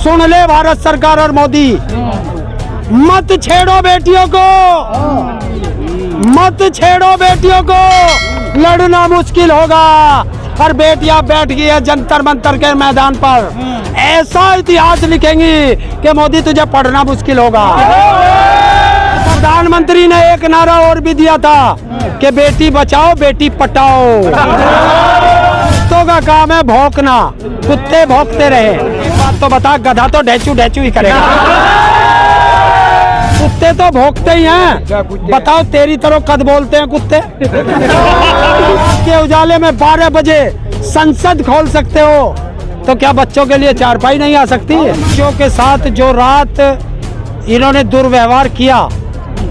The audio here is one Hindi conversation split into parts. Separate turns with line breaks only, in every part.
सुन ले भारत सरकार और मोदी, मत छेड़ो बेटियों को, मत छेड़ो बेटियों को, लड़ना मुश्किल होगा। और बेटियां बैठ गई है जंतर मंतर के मैदान पर, ऐसा इतिहास लिखेंगी कि मोदी तुझे पढ़ना मुश्किल होगा। प्रधानमंत्री ने एक नारा और भी दिया था कि बेटी बचाओ बेटी पटाओ। कुत्तों का काम है भौंकना, कुत्ते भौंकते रहे। बात तो बता, गधा तो ढेचू ढेचू ही करेगा, कुत्ते तो भौंकते ही हैं। बताओ तेरी तरह कद बोलते हैं कुत्ते। के उजाले में 12 बजे संसद खोल सकते हो, तो क्या बच्चों के लिए चारपाई नहीं आ सकती? बच्चों के साथ जो रात इन्होंने दुर्व्यवहार किया,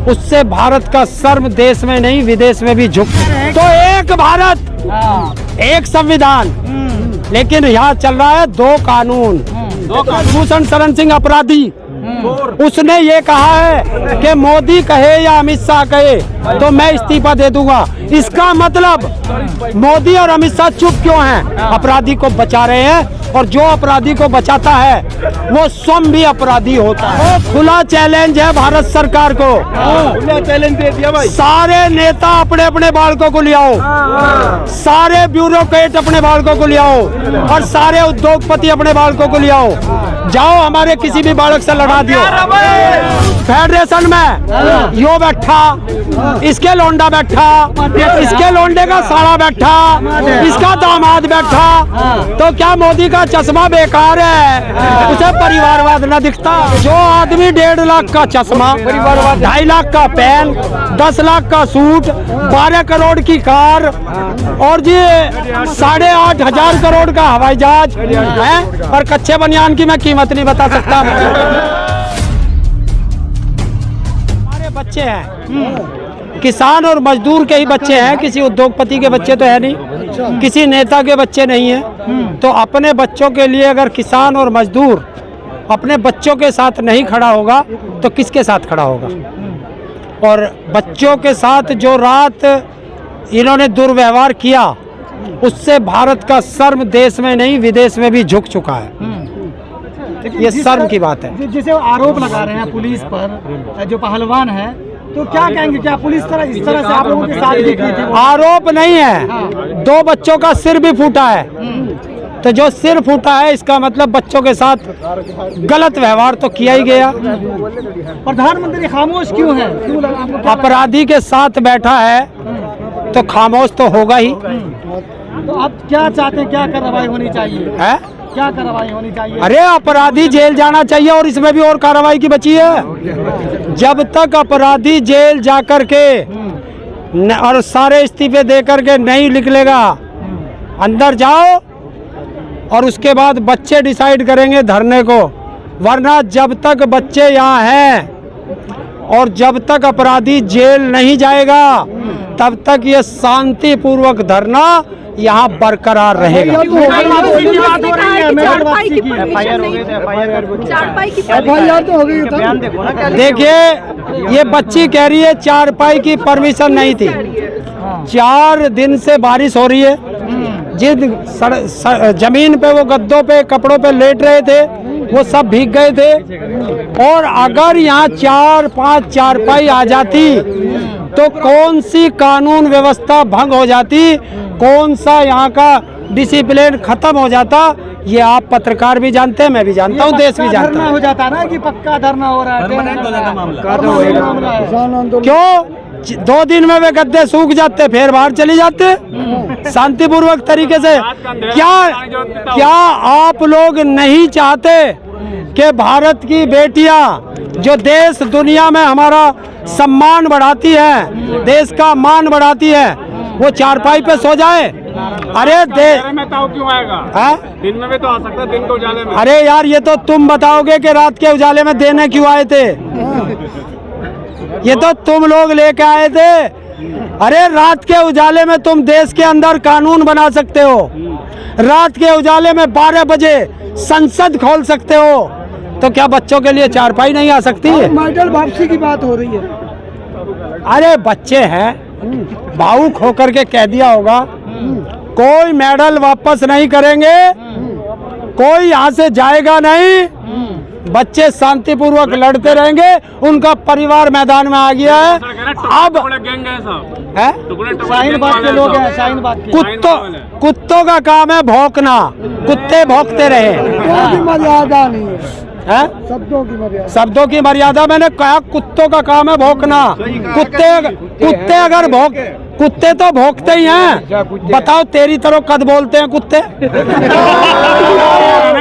उससे भारत का शर्म देश में नहीं विदेश में भी झुक। तो एक भारत एक संविधान, लेकिन यहाँ चल रहा है दो कानून। भूषण शरण सिंह अपराधी, उसने ये कहा है कि मोदी कहे या अमित शाह कहे तो मैं इस्तीफा दे दूंगा। इसका मतलब मोदी और अमित शाह चुप क्यों हैं? अपराधी को बचा रहे हैं, और जो अपराधी को बचाता है वो स्वयं भी अपराधी होता है। वो खुला चैलेंज है भारत सरकार को, खुला चैलेंज दे दिया भाई। सारे नेता अपने अपने बालकों को ले आओ, सारे ब्यूरोक्रेट अपने बालकों को ले आओ, और सारे उद्योगपति अपने बालकों को ले आओ। जाओ हमारे किसी भी बालक से लड़ा दियो। फेडरेशन में यो बैठा, इसके लोंडा बैठा, इसके लोंडे का साला बैठा, इसका दामाद बैठा, तो क्या मोदी का चश्मा बेकार है? उसे परिवारवाद न दिखता? जो आदमी 1.5 लाख का चश्मा, 2.5 लाख का पेन, 10 लाख का सूट, 12 करोड़ की कार, और जी 8,500 करोड़ का हवाई जहाज है, और कच्चे बनियान की मैं कीमत नहीं बता सकता। हमारे बच्चे हैं किसान और मजदूर के ही बच्चे हैं, किसी उद्योगपति के बच्चे तो है नहीं, किसी नेता के बच्चे नहीं है। तो अपने बच्चों के लिए अगर किसान और मजदूर अपने बच्चों के साथ नहीं खड़ा होगा तो किसके साथ खड़ा होगा? और बच्चों के साथ जो रात इन्होंने दुर्व्यवहार किया, उससे भारत का शर्म देश में नहीं विदेश में भी झुक चुका है। ये शर्म की बात है।
जैसे आरोप लगा रहे हैं पुलिस पर, जो पहलवान है, तो क्या कहेंगे? क्या पुलिस इस तरह से आप लोगों के साथ देखी थी?
आरोप नहीं है, 2 बच्चों का सिर भी फूटा है। तो जो सिर फूटा है इसका मतलब बच्चों के साथ गलत व्यवहार तो किया ही गया।
प्रधानमंत्री खामोश क्यों है?
अपराधी के साथ बैठा है तो खामोश तो होगा ही।
तो आप क्या चाहते हैं, क्या कार्रवाई होनी चाहिए
है? क्या
कार्रवाई होनी चाहिए?
अरे अपराधी जेल जाना चाहिए, और इसमें भी और कार्रवाई की बची है। जब तक अपराधी जेल जाकर के और सारे इस्तीफे दे करके नहीं निकलेगा, अंदर जाओ और उसके बाद बच्चे डिसाइड करेंगे धरने को। वरना जब तक बच्चे यहाँ हैं और जब तक अपराधी जेल नहीं जाएगा, तब तक ये शांतिपूर्वक धरना यहाँ बरकरार रहेगा। देखिए, ये बच्ची कह रही है चारपाई की परमिशन नहीं थी। 4 दिन से बारिश हो रही है, जिन जमीन पे वो गद्दों पे कपड़ों पे लेट रहे थे वो सब भीग गए थे। और अगर यहाँ 4-5 चारपाई आ जाती तो कौन सी कानून व्यवस्था भंग हो जाती, कौन सा यहाँ का डिसिप्लिन खत्म हो जाता, ये आप पत्रकार भी जानते हैं, मैं भी जानता हूँ, देश भी जानता है।
हो जाता ना कि पक्का धरना हो रहा है,
क्यों 2 दिन में वे गद्दे सूख जाते, फिर बाहर चली जाते शांतिपूर्वक तरीके से। क्या आप लोग नहीं चाहते कि भारत की बेटियां जो देश दुनिया में हमारा सम्मान बढ़ाती है, देश का मान बढ़ाती है, वो चारपाई पे सो जाए? अरे
में तो क्यों आएगा? दिन में भी तो आ सकता है, दिन के उजाले में।
अरे यार, ये तो तुम बताओगे कि रात के उजाले में देने क्यों आए थे? ये तो तुम लोग लेके आए थे। अरे रात के उजाले में तुम देश के अंदर कानून बना सकते हो, रात के उजाले में 12 बजे संसद खोल सकते हो, तो क्या बच्चों के लिए चारपाई नहीं आ सकती?
मेडल वापसी की बात हो रही है।
अरे बच्चे हैं, भावुक होकर के कह दिया होगा, कोई मेडल वापस नहीं करेंगे, कोई यहाँ से जाएगा नहीं, बच्चे शांतिपूर्वक लड़ते रहेंगे, उनका परिवार मैदान में आ गया है। अब
गैंग है सब,
है
शाहीन बाग के लोग हैं, शाहीन बाग के।
कुत्तों का काम है भौंकना, कुत्ते भौंकते रहे।
मर्यादा नहीं
है शब्दों की मर्यादा, मैंने कहा कुत्तों का काम है भौंकना। कुत्ते अगर कुत्ते तो भौंकते ही हैं। बताओ तेरी तरह कद बोलते हैं कुत्ते।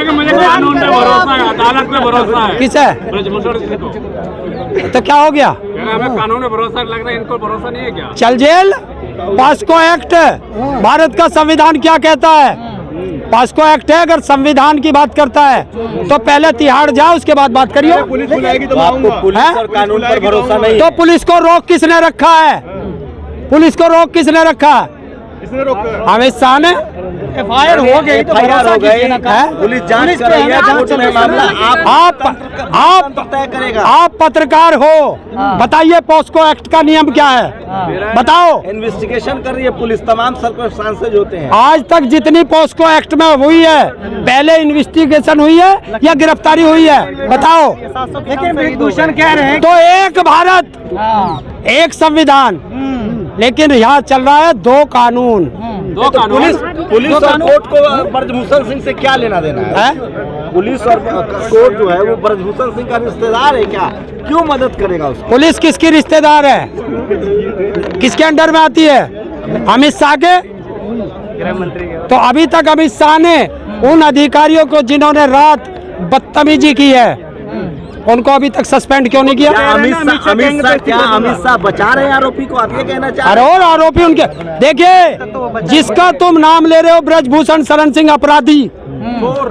मुझे कानून पे भरोसा है, अदालत पे भरोसा है।
किसे?
ब्रजभूषण सिंह को।
तो क्या हो गया?
हमें कानून पे भरोसा लग रहा है, इनको भरोसा नहीं है क्या?
चल जेल। पास्को एक्ट, भारत का संविधान क्या कहता है? पास्को एक्ट है, अगर संविधान की बात करता है तो पहले तिहाड़ जाओ, उसके बाद बात करिए।
पुलिस बुलाएगी तो आपको पुलिस और कानून पर भरोसा नहीं।
तो पुलिस को रोक किसने रखा है? पुलिस को रोक किसने रखा है?
किसने रोका?
अमित शाह ने।
FIR हो गई तो भरोसा किसी ने कहा।
पुलिस जांच कर रही है, कोर्ट में मामला आप तय करेगा।
आप पत्रकार हो, बताइए पॉस्को एक्ट का नियम क्या है? बताओ।
इन्वेस्टिगेशन कर रही है पुलिस, तमाम सर्कमस्टांसेस होते हैं।
आज तक जितनी पॉस्को एक्ट में हुई है, पहले इन्वेस्टिगेशन हुई है या गिरफ्तारी हुई है? बताओ।
लेकिन ब्रजभूषण कह रहे हैं
तो एक भारत, एक संविधान, लेकिन यहाँ चल रहा है दो कानून।
दो कानून।
पुलिस और कोर्ट को ब्रजभूषण सिंह से क्या लेना देना है? पुलिस और कोर्ट जो है वो ब्रजभूषण सिंह का रिश्तेदार है क्या? क्यों मदद करेगा उसको?
पुलिस किसकी रिश्तेदार है? किसके अंडर में आती है? अमित शाह के। तो अभी तक अमित शाह ने उन अधिकारियों को जिन्होंने रात बदतमीजी की है, उनको अभी तक सस्पेंड क्यों नहीं किया?
अमित शाह बचा रहे हैं आरोपी को, आप ये कहना चाह
अरे
रहे हैं?
और आरोपी उनके, देखिए जिसका तुम नाम ले रहे हो ब्रजभूषण शरण सिंह अपराधी,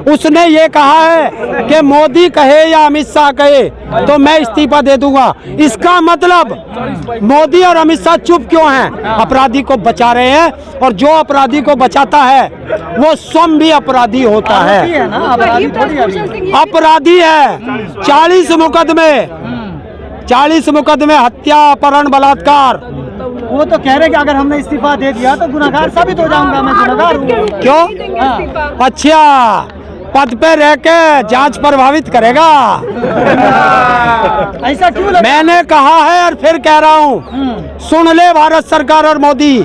उसने ये कहा है कि मोदी कहे या अमित शाह कहे तो मैं इस्तीफा दे दूंगा। इसका मतलब मोदी और अमित शाह चुप क्यों हैं? अपराधी को बचा रहे हैं, और जो अपराधी को बचाता है वो स्वयं भी अपराधी होता है। अपराधी है। 40 मुकदमे हत्या, अपहरण, बलात्कार।
वो तो कह रहे हैं कि अगर हमने इस्तीफा दे दिया तो गुनहगार साबित हो जाऊंगा, मैं गुनहगार हूँ।
क्यों? अच्छा, पद पे रह के जांच प्रभावित करेगा?
ऐसा क्यों लगा?
मैंने कहा है और फिर कह रहा हूँ, सुन ले भारत सरकार और मोदी,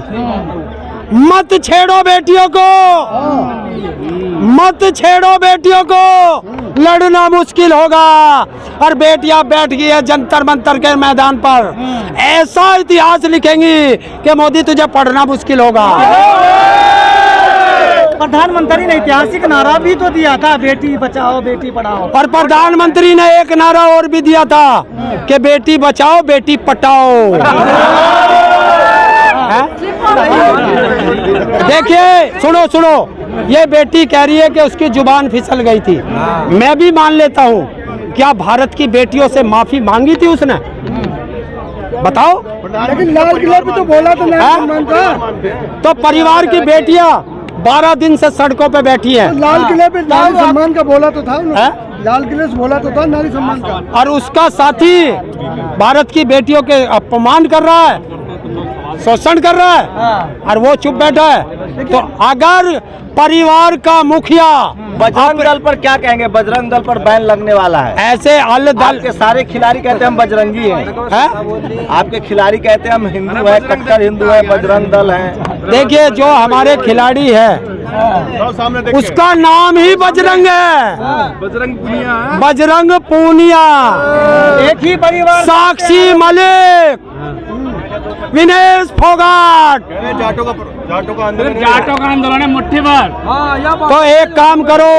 मत छेड़ो बेटियों को, मत छेड़ो बेटियों को, लड़ना मुश्किल होगा। और बेटियां बैठ गई है जंतर मंतर के मैदान पर, ऐसा इतिहास लिखेंगी कि मोदी तुझे पढ़ना मुश्किल होगा।
प्रधानमंत्री ने ऐतिहासिक नारा भी तो दिया था, बेटी बचाओ बेटी पढ़ाओ।
और प्रधानमंत्री ने एक नारा और भी दिया था कि बेटी बचाओ बेटी पटाओ। देखिए सुनो, ये बेटी कह रही है कि उसकी जुबान फिसल गई थी। मैं भी मान लेता हूँ, क्या भारत की बेटियों से माफी मांगी थी उसने? बताओ।
लेकिन लाल किले पे तो बोला तो नहीं।
तो परिवार की बेटियां 12 दिन से सड़कों पे बैठी हैं।
लाल किले पे नारी सम्मान का बोला तो था, लाल किले से बोला तो था नारी सम्मान का।
और उसका साथी भारत की बेटियों के अपमान कर रहा है, शोषण कर रहा है, और वो चुप बैठा है। तो अगर परिवार का मुखिया
बजरंग दल पर क्या कहेंगे? बजरंग दल पर बैन लगने वाला है।
ऐसे अल दल
के सारे खिलाड़ी कहते हैं हम बजरंगी हैं,
है?
आपके खिलाड़ी कहते हैं हम हिंदू हैं, कट्टर हिंदू हैं, बजरंग दल हैं।
देखिए जो हमारे खिलाड़ी है उसका नाम ही बजरंग है, बजरंग पूनिया,
एक ही परिवार,
साक्षी मलिक, विनेश फोगाट।
जाटों का आंदोलन है मुट्ठी भर।
तो एक काम करो,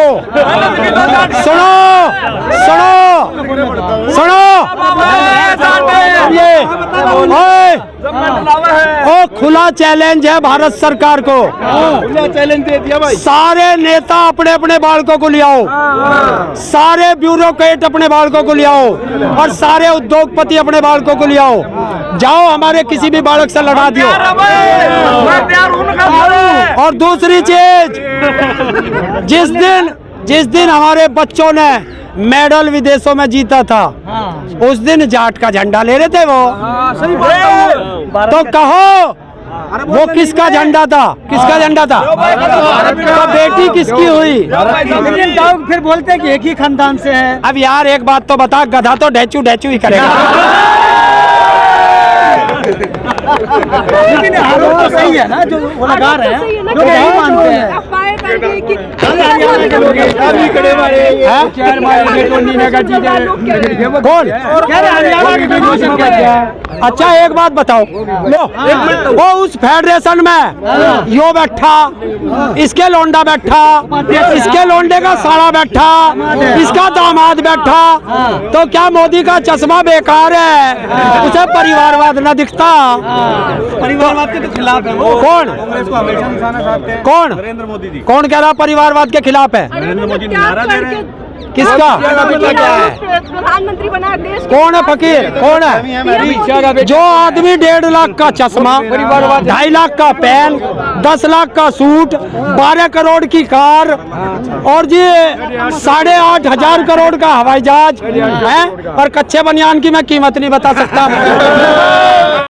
सुनो, ये ओ खुला चैलेंज है भारत सरकार को।
चैलेंज दे दिया भाई।
सारे नेता अपने अपने बालकों को ले आओ, सारे ब्यूरोक्रेट अपने बालकों को ले आओ, और सारे उद्योगपति अपने बालकों को ले आओ। जाओ हमारे किसी भी बालक से लड़ा दियो। और दूसरी चीज, जिस दिन हमारे बच्चों ने मेडल विदेशों में जीता था, उस दिन जाट का झंडा ले रहे थे वो। तो कहो वो किसका झंडा था? किसका झंडा था? तो बेटी किसकी हुई?
लेकिन लोग फिर बोलते हैं कि एक ही खानदान से है।
अब यार एक बात तो बता, गधा तो ढेचू ढेचू ही करेगा।
लेकिन आरोप तो सही है ना जो वो लगा रहे हैं, लोग यही मानते हैं।
कौन? अच्छा एक बात बताओ, लो वो उस फेडरेशन में यो बैठा, इसके लोंडा बैठा, इसके लोंडे का साला बैठा, इसका दामाद बैठा, तो क्या मोदी का चश्मा बेकार है? उसे परिवारवाद न दिखता?
परिवारवाद के तो खिलाफ है वो।
कौन?
कांग्रेस को हमेशा निशाना साधते हैं
कौन?
नरेंद्र मोदी जी।
कौन कह रहा परिवारवाद के खिलाफ है?
नरेंद्र मोदी नारा दे रहे हैं।
किसका?
प्रधानमंत्री बना देश।
कौन है फकीर? कौन है? जो आदमी 1.5 लाख का चश्मा, 2.5 लाख का पेन, 10 लाख का सूट, 12 करोड़ की कार और जी 8,500 करोड़ का हवाई जहाज है, और कच्चे बनियान की मैं कीमत नहीं बता सकता।